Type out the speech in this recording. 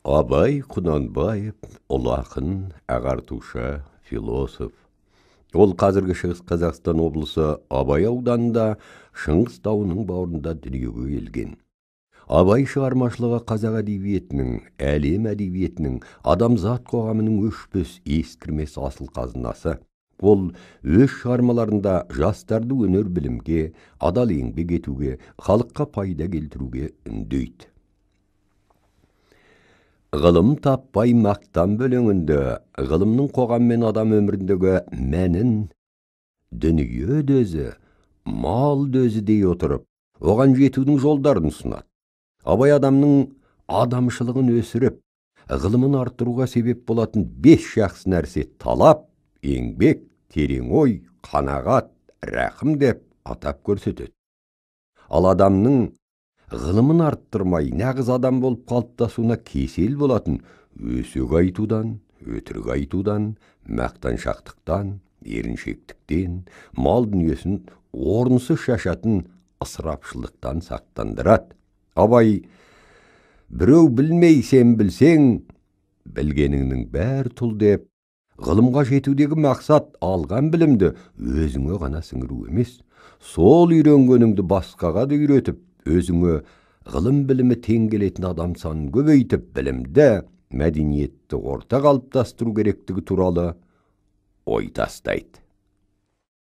Абай Құнанбаев ұлы ақын, ағартушы, философ. Ол қазіргі Шығыс Қазақстан облысы Абай ауданында Шыңғыс тауының бауырында дүниеге келген. Абай шығармашылығы қазақ әдебиетінің, әлем әдебиетінің, адамзат қоғамының өшпес, ескірмес асыл қазынасы. Ол өз шығармаларында жастарды өнер білімге, адал еңбек етуге, халыққа пайда келтіруге үндейді. Ғылым таппай мақтан бөлеңінде, ғылымның қоғам мен адам өміріндегі мәнін, дүние дөзі, мал дөзі дей отырып, оған жетудің жолдарын ұсынады. Абай адамның адамшылығын өсіріп, ғылымын арттыруға себеп болатын 5 жақсы нәрсе: талап, еңбек, терең ой, қанағат, рақым деп атап көрсетеді. Ал адамның ғылымын арттырмай, нағыз адам болып қалыптасуына кесел болатын өсек айтудан, өтірік айтудан, мақтаншақтықтан, еріншектіктен, мал дүниесін орынсыз шашатын ысырапшылдықтан сақтандырады. Абай: біреу білмей сен білсең, білгеніңнің бәр тұл деп, ғылымға жетудегі мақсат алған білімді өзіңе ғана сіңіру емес, сол үйренгеніңді басқаға да үйретіп, өзіңе ғылым білімі тең келетін адам санын көбейтіп, білімді, мәдениетті орта қалыптастыру керектігі туралы ой тастайды.